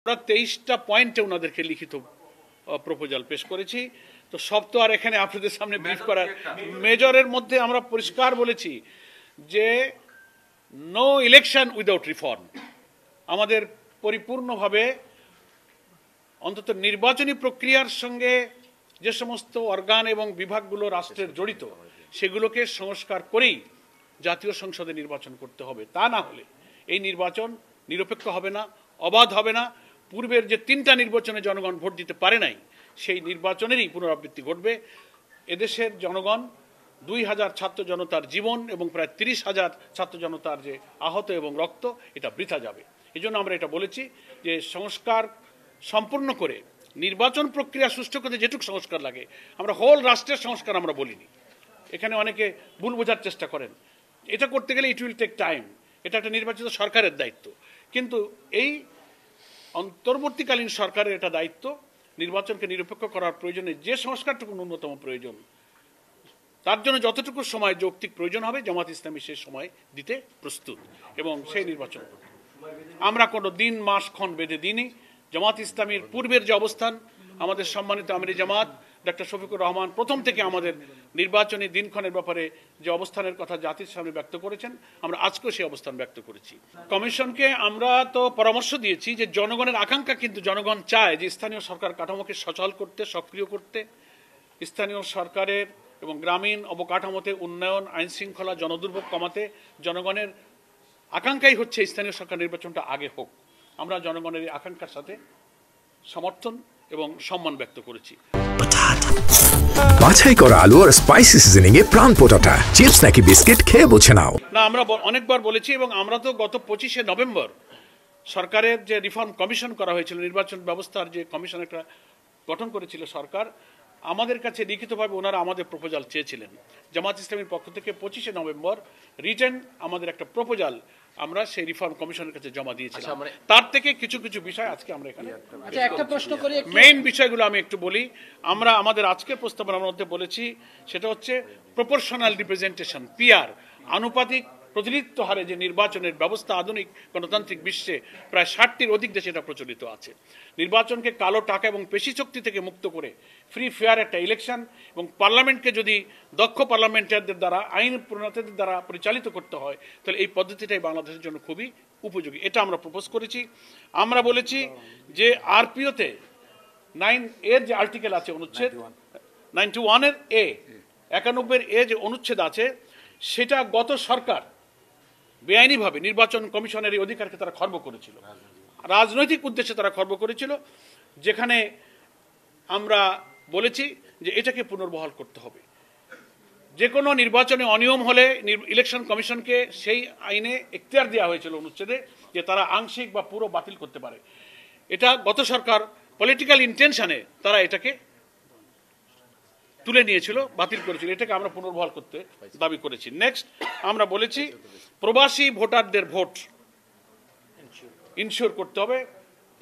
আমরা 23টা পয়েন্টে ওনাদেরকে লিখিত প্রপোজাল পেশ করেছি। তো সব তো আর এখানে আপনাদের সামনে ব্রিফ করার, মেজরের মধ্যে আমরা পরিষ্কার বলেছি যে নো ইলেকশন উইদাউট রিফর্ম। আমাদের পরিপূর্ণভাবে অন্তত নির্বাচনী প্রক্রিয়ার সঙ্গে যে সমস্ত অর্গান এবং বিভাগগুলো রাষ্ট্রের জড়িত সেগুলোকে সংস্কার করেই জাতীয় সংসদে নির্বাচন করতে হবে। তা না হলে এই নির্বাচন নিরপেক্ষ হবে না, অবাধ হবে না। পূর্বের যে 3টা নির্বাচনে জনগণ ভোট দিতে পারে নাই সেই নির্বাচনেরই পুনরাবৃত্তি ঘটবে। এদেশের জনগণ 2000 ছাত্র জনতার জীবন এবং প্রায় 30,000 ছাত্র জনতার যে আহত এবং রক্ত, এটা বৃথা যাবে। এই জন্য আমরা এটা বলেছি যে সংস্কার সম্পূর্ণ করে নির্বাচন প্রক্রিয়া সুষ্ঠু করতে যেটুকু সংস্কার লাগে, আমরা হোল রাষ্ট্রের সংস্কার আমরা বলিনি। এখানে অনেকে ভুল বোঝার চেষ্টা করেন। এটা করতে গেলে ইট উইল টেক টাইম, এটা একটা নির্বাচিত সরকারের দায়িত্ব। কিন্তু এই অন্তর্বর্তীকালীন সরকারের এটা দায়িত্ব নির্বাচনকে নিরপেক্ষ করার প্রয়োজনে যে সংস্কারটুকু ন্যূনতম প্রয়োজন, তার জন্য যতটুকু সময় যৌক্তিক প্রয়োজন হবে জামাত ইসলামী সেই সময় দিতে প্রস্তুত এবং সেই নির্বাচন করতে। আমরা কোনো দিন মাস ক্ষণ বেঁধে দিইনি। জামাত ইসলামীর পূর্বের যে অবস্থান, আমাদের সম্মানিত আমির জামাত ডক্টর শফিকুর রহমান প্রথম থেকে আমাদের নির্বাচনী দিনক্ষণের ব্যাপারে যে অবস্থানের কথা জাতির সামনে ব্যক্ত করেছেন, আমরা আজকেও সেই অবস্থান ব্যক্ত করেছি। কমিশনকে আমরা তো পরামর্শ দিয়েছি যে জনগণের আকাঙ্ক্ষা, কিন্তু জনগণ চায় যে স্থানীয় সরকার কাঠামোকে সচল করতে, সক্রিয় করতে, স্থানীয় সরকারের এবং গ্রামীণ অবকাঠামোতে উন্নয়ন, আইন শৃঙ্খলা, জনদুর্ভোগ কমাতে জনগণের আকাঙ্ক্ষাই হচ্ছে স্থানীয় সরকার নির্বাচনটা আগে হোক। আমরা জনগণের এই আকাঙ্ক্ষার সাথে সমর্থন এবং সম্মান ব্যক্ত করেছি। বাছাই করা আলু আর স্পাইসি সিজনিং এ প্রাণ পোটাটা চিপস নাকি বিস্কিট খেয়ে বোঝে নাও না। আমরা অনেকবার বলেছি এবং আমরা তো গত 25শে নভেম্বর সরকারের যে রিফর্ম কমিশন করা হয়েছিল, নির্বাচন ব্যবস্থার যে কমিশন একটা গঠন করেছিল সরকার, আমাদের কাছে লিখিতভাবে ওনারা আমাদের প্রপোজাল চেয়েছিলেন। জামাত ইসলামীর পক্ষ থেকে 25শে নভেম্বর রিটেন আমাদের একটা প্রপোজাল আমরা সেই রিফর্ম কমিশনের কাছে জমা দিয়েছিলাম। তার থেকে কিছু কিছু বিষয় আজকে আমরা এখানে একটা প্রশ্ন করি, মেইন বিষয়গুলো আমি একটু বলি। আমরা আমাদের আজকের প্রস্তাবনার মধ্যে বলেছি সেটা হচ্ছে প্রপোর্শনাল রিপ্রেজেন্টেশন, পিআর, আনুপাতিক প্রতিনিধিত্ব হারে যে নির্বাচনের ব্যবস্থা আধুনিক গণতান্ত্রিক বিশ্বে প্রায় 60টির অধিক দেশে এটা প্রচলিত আছে। নির্বাচনকে কালো টাকা এবং পেশি শক্তি থেকে মুক্ত করে ফ্রি ফেয়ার একটা ইলেকশন এবং পার্লামেন্টকে যদি দক্ষ পার্লামেন্টারদের দ্বারা, আইন প্রণেতাদের দ্বারা পরিচালিত করতে হয়, তাহলে এই পদ্ধতিটাই বাংলাদেশের জন্য খুবই উপযোগী। এটা আমরা প্রপোজ করেছি। আমরা বলেছি যে আরপিওতে 9 এর যে আর্টিকেল আছে, অনুচ্ছেদ 91-এর এ, 91-এর এ যে অনুচ্ছেদ আছে, সেটা গত সরকার বেআইনিভাবে নির্বাচন কমিশনের এই অধিকারকে তারা খর্ব করেছিল, রাজনৈতিক উদ্দেশ্যে তারা খর্ব করেছিল, যেখানে আমরা বলেছি যে এটাকে পুনর্বহাল করতে হবে। যে কোনো নির্বাচনে অনিয়ম হলে ইলেকশন কমিশনকে সেই আইনে এখতিয়ার দেওয়া হয়েছিল অনুচ্ছেদে যে তারা আংশিক বা পুরো বাতিল করতে পারে। এটা গত সরকার পলিটিক্যাল ইন্টেনশনে তারা এটাকে তুলে নিয়েছিল, বাতিল করেছিল। এটাকে আমরা পুনর্বহাল করতে দাবি করেছি। নেক্সট আমরা বলেছি প্রবাসী ভোটারদের ভোট ইনশিওর করতে হবে।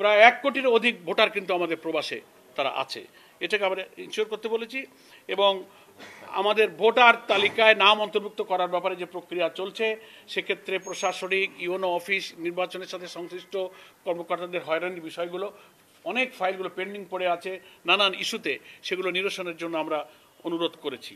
প্রায় 1 কোটির অধিক ভোটার কিন্তু আমাদের প্রবাসে তারা আছে, এটাকে আমরা ইনশিওর করতে বলেছি। এবং আমাদের ভোটার তালিকায় নাম অন্তর্ভুক্ত করার ব্যাপারে যে প্রক্রিয়া চলছে, সেক্ষেত্রে প্রশাসনিক ইউনো অফিস, নির্বাচনের সাথে সংশ্লিষ্ট কর্মকর্তাদের হয়রানির বিষয়গুলো, অনেক ফাইলগুলো পেন্ডিং পড়ে আছে নানান ইস্যুতে, সেগুলো নিরসনের জন্য আমরা অনুরোধ করেছি।